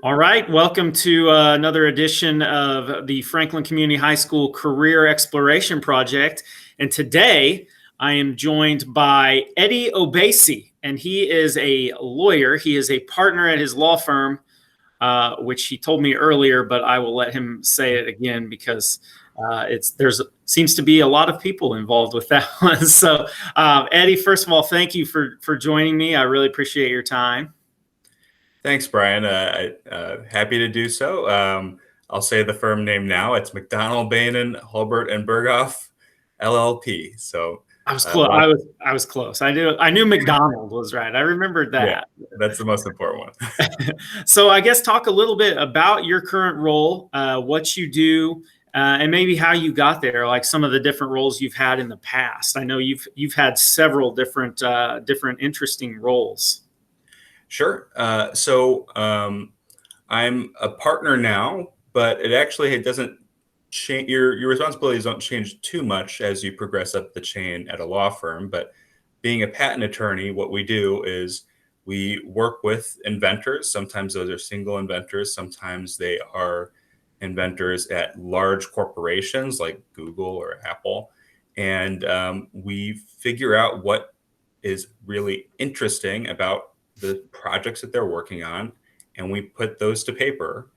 All right, welcome to another edition of the Franklin Community High School Career Exploration Project. And today I am joined by Eddie Obissi, and he is a lawyer. He is a partner at his law firm, which he told me earlier, but I will let him say it again because there's seems to be a lot of people involved with that one. So, Eddie, first of all, thank you for joining me. I really appreciate your time. Thanks, Brian. Happy to do so. I'll say the firm name now. It's McDonald, Bainon, Hulbert, and Berghoff, LLP. So I was close. I was close. I knew McDonald was right. I remembered yeah, that. that's the most important one. So I guess talk a little bit about your current role, what you do, and maybe how you got there, like some of the different roles you've had in the past. I know you've had several different interesting roles. Sure. I'm a partner now, but it doesn't change. Your responsibilities don't change too much as you progress up the chain at a law firm. But being a patent attorney, what we do is we work with inventors. Sometimes those are single inventors. Sometimes they are inventors at large corporations like Google or Apple. And we figure out what is really interesting about the projects that they're working on, and we put those to paper.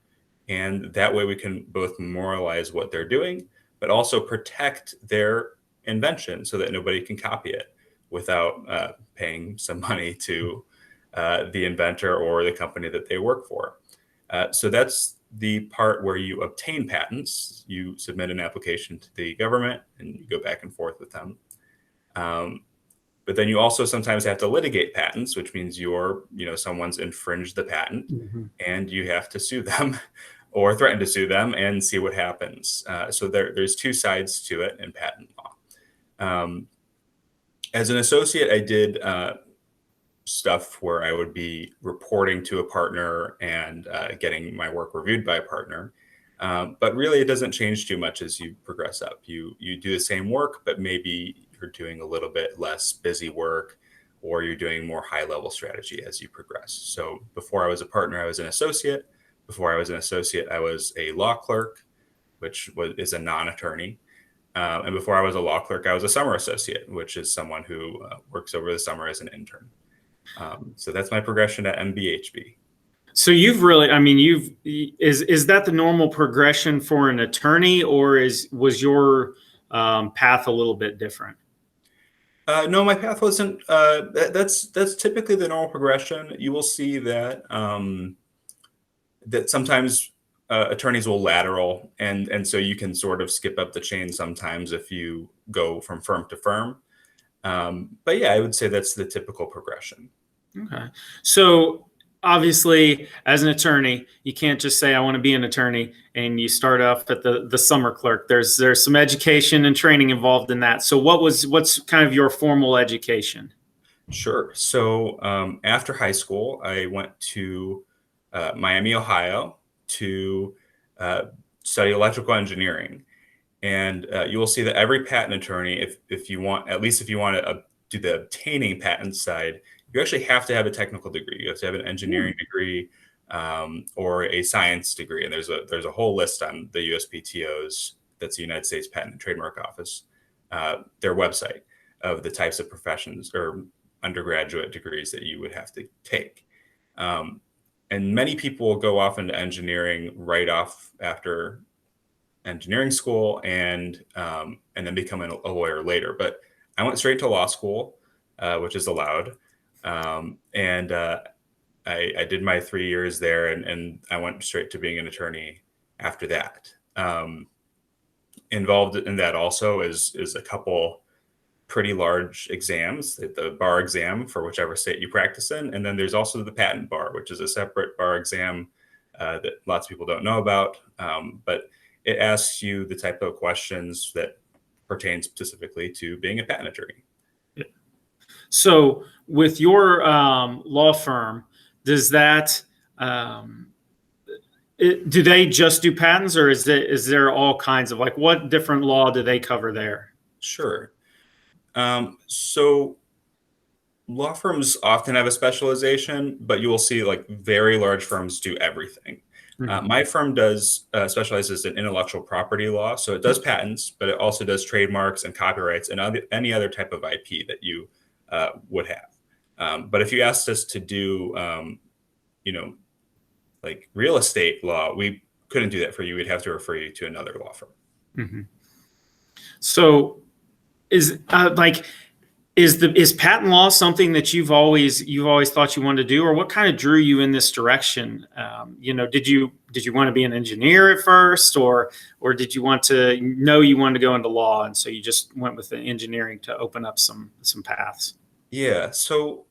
And that way we can both memorialize what they're doing, but also protect their invention so that nobody can copy it without paying some money to the inventor or the company that they work for. So that's the part where you obtain patents. You submit an application to the government and you go back and forth with them. But then you also sometimes have to litigate patents, which means someone's infringed the patent and you have to sue them or threaten to sue them and see what happens. So there's two sides to it in patent law. As an associate, I did stuff where I would be reporting to a partner and getting my work reviewed by a partner. But really, it doesn't change too much as you progress up. You do the same work, but maybe you're doing a little bit less busy work, or you're doing more high-level strategy as you progress. So before I was a partner, I was an associate. Before I was an associate, I was a law clerk, which is a non-attorney. And before I was a law clerk, I was a summer associate, which is someone who works over the summer as an intern. So that's my progression at MBHB. So you've really, I mean, is that the normal progression for an attorney, or was your path a little bit different? No, my path wasn't. That's typically the normal progression. You will see that that sometimes attorneys will lateral, and so you can sort of skip up the chain sometimes if you go from firm to firm. But yeah, I would say that's the typical progression. Okay. So obviously, as an attorney, you can't just say I want to be an attorney and you start off at the summer clerk. There's some education and training involved in that. So what's kind of your formal education? Sure. So after high school, I went to Miami, Ohio, to study electrical engineering. And you will see that every patent attorney, if you want, at least if you want to do the obtaining patent side, you actually have to have a technical degree. You have to have an engineering degree or a science degree. And there's a whole list on the USPTO's, that's the United States Patent and Trademark Office, their website, of the types of professions or undergraduate degrees that you would have to take. And many people will go off into engineering right off after engineering school and then become a lawyer later. But I went straight to law school, which is allowed. And I did my 3 years there, and I went straight to being an attorney after that. Involved in that also is a couple pretty large exams, the bar exam for whichever state you practice in. And then there's also the patent bar, which is a separate bar exam that lots of people don't know about. But it asks you the type of questions that pertain specifically to being a patent attorney. So with your law firm, does that do they just do patents, or is there all kinds of, like, what different law do they cover there? Sure. So law firms often have a specialization, but you will see like very large firms do everything. Mhm. My firm does specializes in intellectual property law, so it does patents, but it also does trademarks and copyrights and any other type of IP that you would have. But if you asked us to do, you know, like real estate law, we couldn't do that for you. We'd have to refer you to another law firm. Mhm. So is is patent law something that you've always thought you wanted to do, or what kind of drew you in this direction? Did you want to be an engineer at first, or did you want to know you wanted to go into law, and so you just went with the engineering to open up some paths? Yeah. So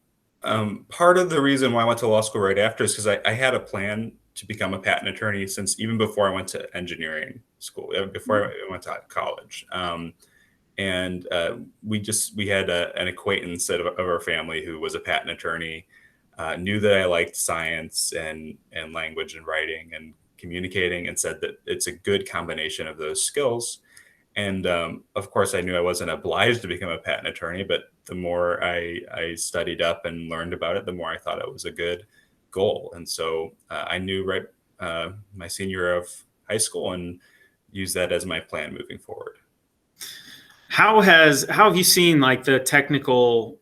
part of the reason why I went to law school right after is because I had a plan to become a patent attorney since even before I went to engineering school, before I went to college. And we had an acquaintance of our family who was a patent attorney, knew that I liked science and language and writing and communicating, and said that it's a good combination of those skills. And of course, I knew I wasn't obliged to become a patent attorney, but the more I studied up and learned about it, the more I thought it was a good goal. And so I knew right my senior year of high school and used that as my plan moving forward. How have you seen like the technical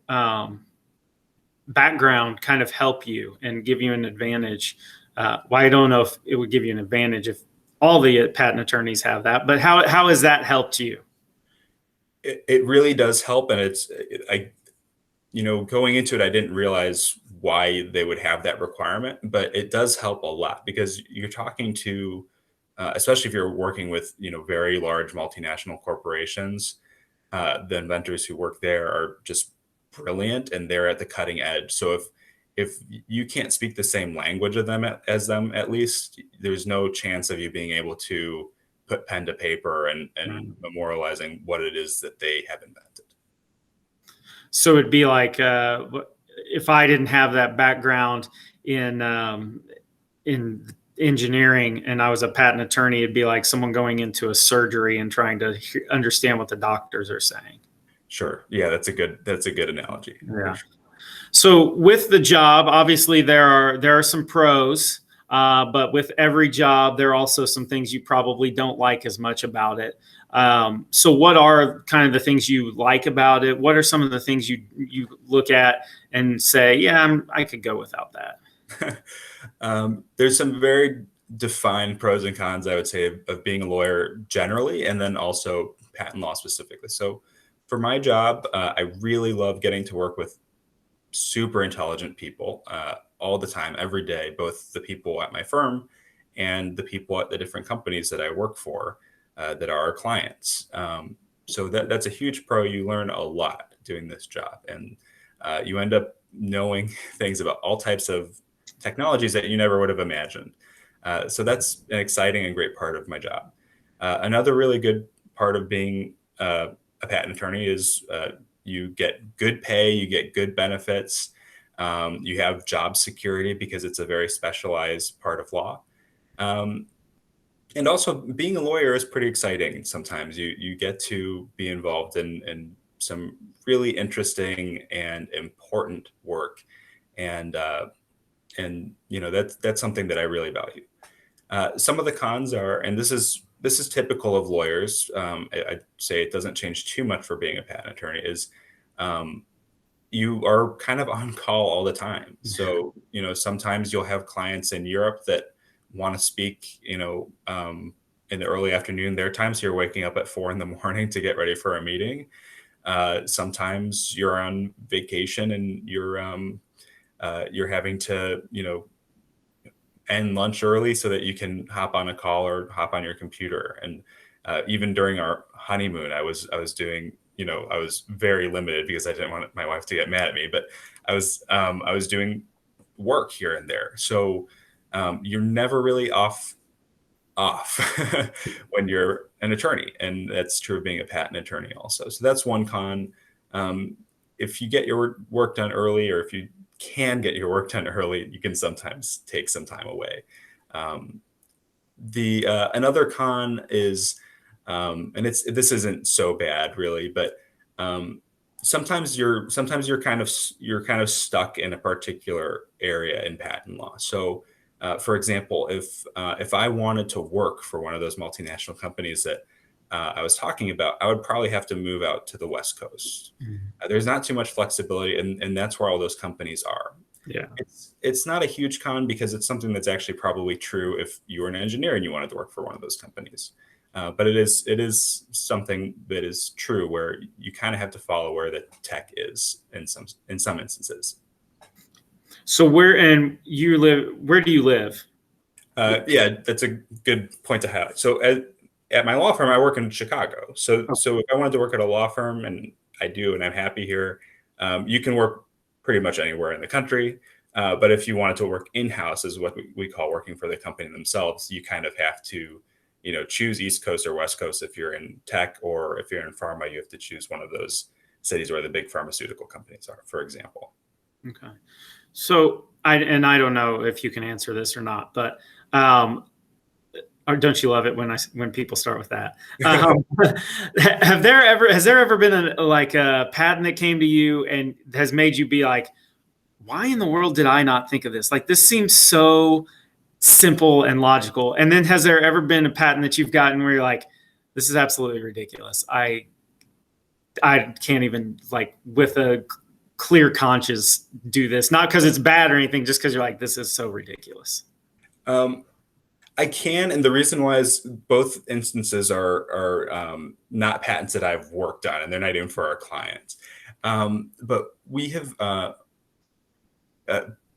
background kind of help you and give you an advantage? Well, I don't know if it would give you an advantage if all the patent attorneys have that, but how has that helped you? It really does help, and going into it, I didn't realize why they would have that requirement, but it does help a lot because you're talking to, especially if you're working with, very large multinational corporations. The inventors who work there are just brilliant, and they're at the cutting edge. So if you can't speak the same language of them as them, at least there's no chance of you being able to put pen to paper and Mm. memorializing what it is that they have invented. So it'd be like if I didn't have that background in engineering and I was a patent attorney, it'd be like someone going into a surgery and trying to understand what the doctors are saying. Sure. Yeah, that's a good analogy for Yeah. sure. So with the job, obviously there are some pros, but with every job, there are also some things you probably don't like as much about it. So what are kind of the things you like about it? What are some of the things you look at and say, yeah, I could go without that? There's some very defined pros and cons, I would say, of being a lawyer generally, and then also patent law specifically. So, for my job, I really love getting to work with super intelligent people all the time, every day, both the people at my firm and the people at the different companies that I work for that are our clients. So that's a huge pro. You learn a lot doing this job, and you end up knowing things about all types of technologies that you never would have imagined. So that's an exciting and great part of my job. Another really good part of being a patent attorney is you get good pay, you get good benefits, you have job security because it's a very specialized part of law. Um, and also, being a lawyer is pretty exciting. Sometimes you get to be involved in some really interesting and important work, and that's something that I really value. Some of the cons are, and this is typical of lawyers. I'd say it doesn't change too much for being a patent attorney. Is um, you are kind of on call all the time. So sometimes you'll have clients in Europe that want to speak, in the early afternoon their time. So you're waking up at 4 a.m. to get ready for a meeting. Sometimes you're on vacation and you're having to end lunch early so that you can hop on a call or hop on your computer. And even during our honeymoon, I was doing, I was very limited because I didn't want my wife to get mad at me, but I was doing work here and there. So you're never really off when you're an attorney, and that's true of being a patent attorney also. So that's one con. If you get your work done early, or if you can get your work done early, you can sometimes take some time away. Um, the Another con is, and this isn't so bad really, but um, sometimes you're kind of stuck in a particular area in patent law. So For example, if I wanted to work for one of those multinational companies that I was talking about, I would probably have to move out to the West Coast. There's not too much flexibility, and that's where all those companies are. Yeah. It's not a huge con because it's something that's actually probably true if you were an engineer and you wanted to work for one of those companies. But it is something that is true where you kind of have to follow where the tech is in some instances. So where do you live? Yeah, that's a good point to highlight. So at my law firm, I work in Chicago. So if I wanted to work at a law firm, and I do, and I'm happy here, you can work pretty much anywhere in the country. But if you wanted to work in-house, is what we call working for the company themselves, you kind of have to, choose East Coast or West Coast if you're in tech, or if you're in pharma, you have to choose one of those cities where the big pharmaceutical companies are, for example. Okay. So I don't know if you can answer this or not, but or don't you love it when people start with that? Has there ever been a patent that came to you and has made you be like, why in the world did I not think of this? Like, this seems so simple and logical. And then has there ever been a patent that you've gotten where you're like, this is absolutely ridiculous. I can't even, like, with a clear conscience do this, not because it's bad or anything, just because you're like, this is so ridiculous. I can, and the reason why is both instances are not patents that I've worked on, and they're not even for our clients. But we have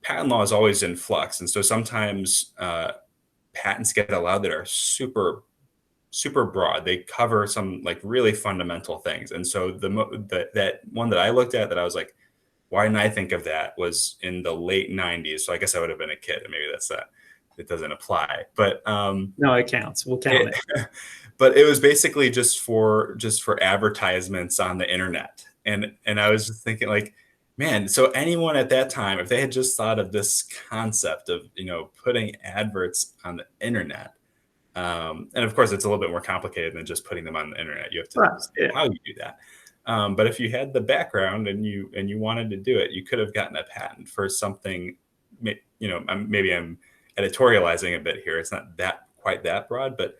patent law is always in flux, and so sometimes patents get allowed that are super broad. They cover some like really fundamental things, and so that one that I looked at that I was like, why didn't I think of that, was in the late 90s. So I guess I would have been a kid, and maybe that's that. It doesn't apply, but no, it counts. We'll count it. But it was basically just for advertisements on the internet, and I was just thinking, like, man, so anyone at that time, if they had just thought of this concept of putting adverts on the internet, and of course it's a little bit more complicated than just putting them on the internet. You have to how you do that. But if you had the background and you wanted to do it, you could have gotten a patent for something. Maybe I'm editorializing a bit here. It's not quite that broad, but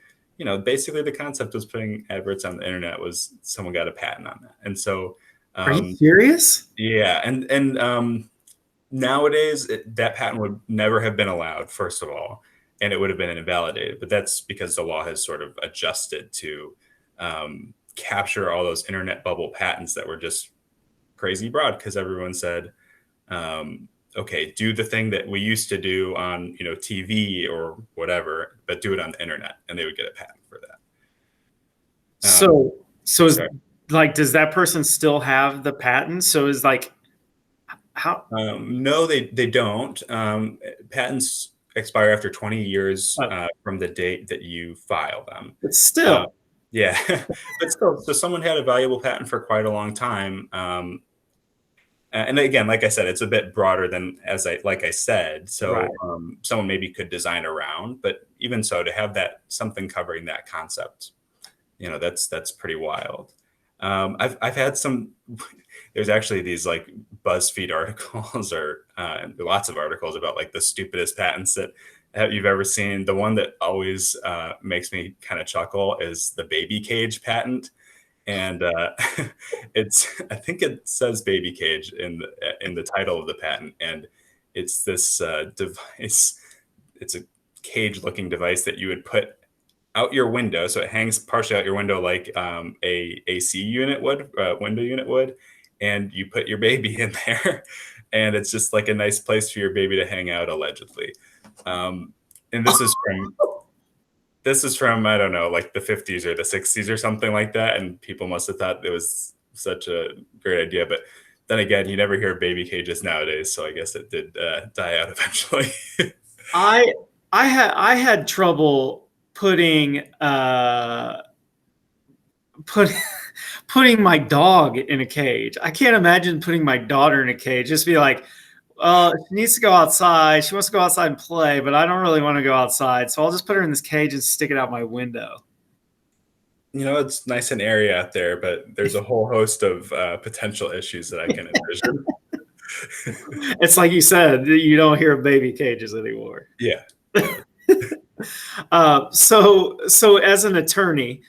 basically the concept was putting adverts on the internet, was someone got a patent on that. And so are you serious? Yeah. And nowadays that patent would never have been allowed, first of all, and it would have been invalidated. But that's because the law has sort of adjusted to capture all those internet bubble patents that were just crazy broad, because everyone said, okay, do the thing that we used to do on TV or whatever, but do it on the internet, and they would get a patent for that. So is, like, does that person still have the patent? So is like, how? No, they don't. Patents expire after 20 years from the date that you file them. But still, yeah, but still, so someone had a valuable patent for quite a long time. And again, like I said, it's a bit broader than like I said. So right. Someone maybe could design around, but even so, to have something covering that concept, that's pretty wild. I've had some. There's actually these like BuzzFeed articles or lots of articles about like the stupidest patents that you've ever seen. The one that always makes me kind of chuckle is the baby cage patent. And I think it says baby cage in the title of the patent, and it's this device. It's a cage-looking device that you would put out your window, so it hangs partially out your window like a AC unit would, window unit would, and you put your baby in there, and it's just like a nice place for your baby to hang out, allegedly. And this is from, I don't know, like the 50s or the 60s or something like that. And people must have thought it was such a great idea. But then again, you never hear of baby cages nowadays. So I guess it did die out eventually. I had trouble putting my dog in a cage. I can't imagine putting my daughter in a cage. Just be like, she needs to go outside. She wants to go outside and play, but I don't really want to go outside. So I'll just put her in this cage and stick it out my window. It's nice and airy out there, but there's a whole host of potential issues that I can envision. It's like you said, you don't hear of baby cages anymore. Yeah. So as an attorney,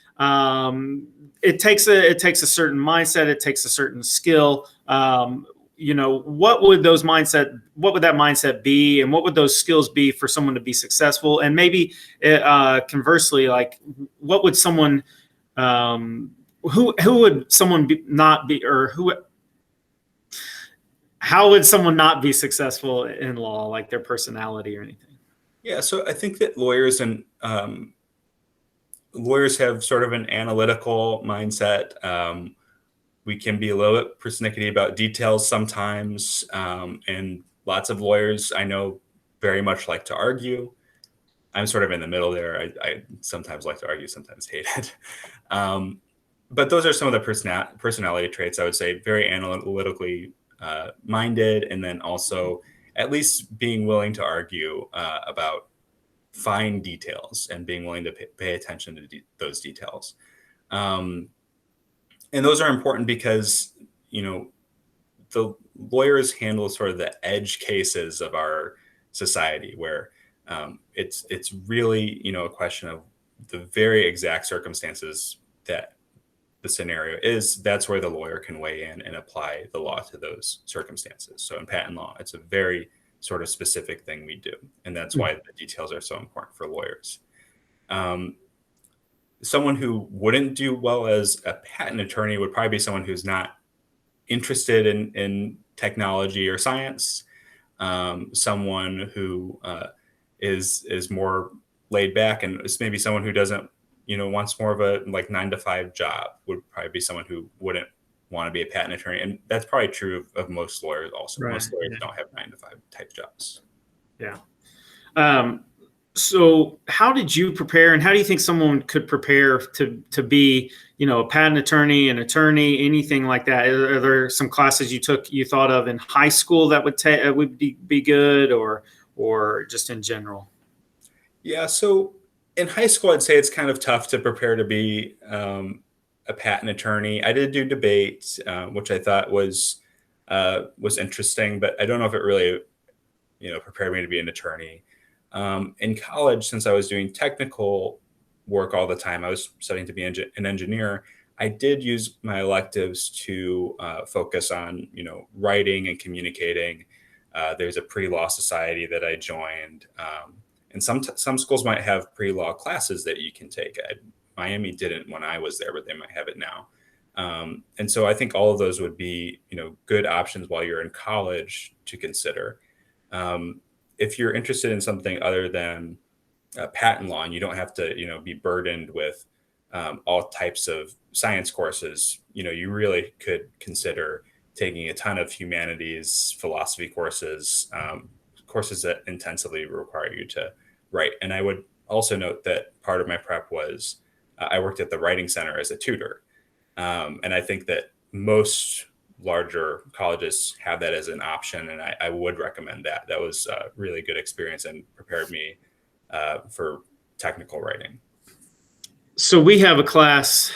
it takes a certain mindset, it takes a certain skill. What would that mindset be, and what would those skills be for someone to be successful? And maybe conversely, like what would someone who would someone not be, or who how would someone not be successful in law, like their personality or anything? Yeah, so I think that lawyers have sort of an analytical mindset. We can be a little bit persnickety about details sometimes, and lots of lawyers I know very much like to argue. I'm sort of in the middle there. I sometimes like to argue, sometimes hate it. But those are some of the personality traits I would say. Very analytically minded, and then also at least being willing to argue about fine details and being willing to pay attention to those details. And those are important because, the lawyers handle sort of the edge cases of our society where it's really, a question of the very exact circumstances that the scenario is. That's where the lawyer can weigh in and apply the law to those circumstances. So in patent law, it's a very sort of specific thing we do. And that's why the details are so important for lawyers. Someone who wouldn't do well as a patent attorney would probably be someone who's not interested in technology or science. Someone who is more laid back, and it's maybe someone who doesn't, wants more of a like 9-to-5 job would probably be someone who wouldn't want to be a patent attorney. And that's probably true of most lawyers also. Right. Most lawyers don't have 9-to-5 type jobs. Yeah. So how did you prepare, and how do you think someone could prepare to be, a patent attorney, an attorney, anything like that? Are there some classes you thought of in high school that would be good, or just in general? Yeah. So in high school, I'd say it's kind of tough to prepare to be a patent attorney. I did do debate, which I thought was interesting, but I don't know if it really, prepared me to be an attorney. In college, since I was doing technical work all the time, I was studying to be an engineer. I did use my electives to focus on, writing and communicating. There's a pre-law society that I joined. And some schools might have pre-law classes that you can take. Miami didn't when I was there, but they might have it now. And so I think all of those would be, good options while you're in college to consider. If you're interested in something other than patent law, and you don't have to, be burdened with all types of science courses, you really could consider taking a ton of humanities, philosophy courses, courses that intensively require you to write. And I would also note that part of my prep was I worked at the Writing Center as a tutor. And I think that most larger colleges have that as an option, and I would recommend that. That was a really good experience and prepared me for technical writing. So we have a class.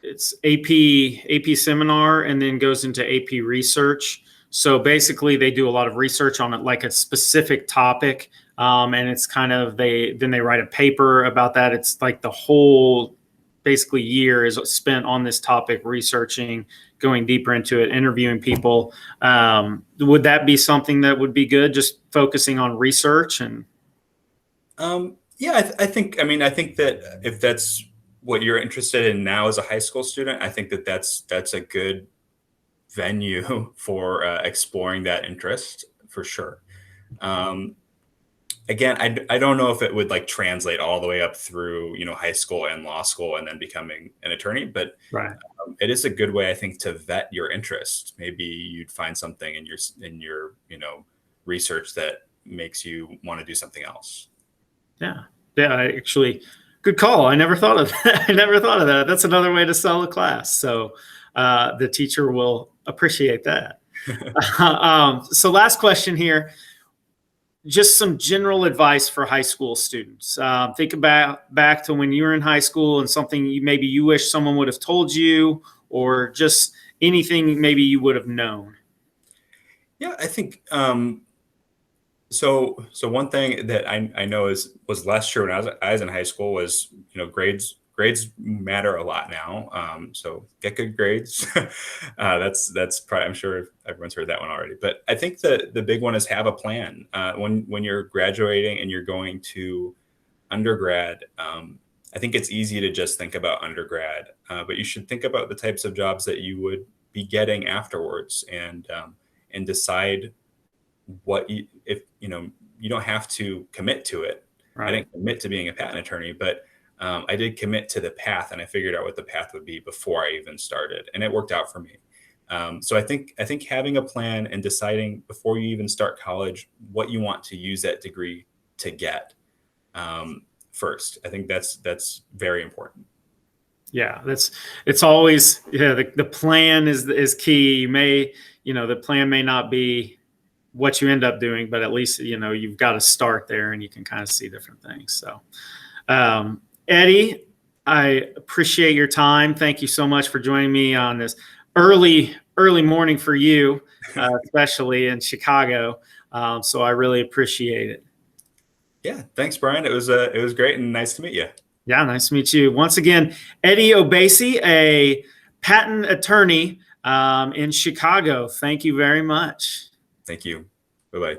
It's AP seminar, and then goes into AP research. So basically, they do a lot of research on it, like a specific topic, and it's kind of they write a paper about that. It's like the whole basically year is spent on this topic, researching, going deeper into it, interviewing people. Would that be something that would be good, just focusing on research? And yeah, I think that if that's what you're interested in now as a high school student, I think that that's a good venue for exploring that interest for sure. Again, I don't know if it would like translate all the way up through, high school and law school and then becoming an attorney, but right. It is a good way, I think, to vet your interest. Maybe you'd find something in your research that makes you want to do something else. Yeah. Actually, good call. I never thought of that. I never thought of that. That's another way to sell a class. So the teacher will appreciate that. So last question here. Just some general advice for high school students. Think about back to when you were in high school and something maybe you wish someone would have told you, or just anything maybe you would have known. Yeah, I think So one thing that I know was less true when I was in high school was, grades matter a lot now. So get good grades. That's probably, I'm sure everyone's heard that one already. But I think the big one is have a plan. When you're graduating and you're going to undergrad, I think it's easy to just think about undergrad, but you should think about the types of jobs that you would be getting afterwards, and decide what you, if you don't have to commit to it. I Right. didn't commit to being a patent attorney, but I did commit to the path, and I figured out what the path would be before I even started, and it worked out for me. So I think having a plan and deciding before you even start college what you want to use that degree to get, first. I think that's very important. Yeah, it's always, yeah, the plan is key. The plan may not be what you end up doing, but at least you've got to start there and you can kind of see different things. So, Eddie, I appreciate your time. Thank you so much for joining me on this early morning for you, especially in Chicago. So I really appreciate it. Yeah, thanks, Brian. It was great and nice to meet you. Yeah, nice to meet you. Once again, Eddie Obissi, a patent attorney in Chicago. Thank you very much. Thank you. Bye bye.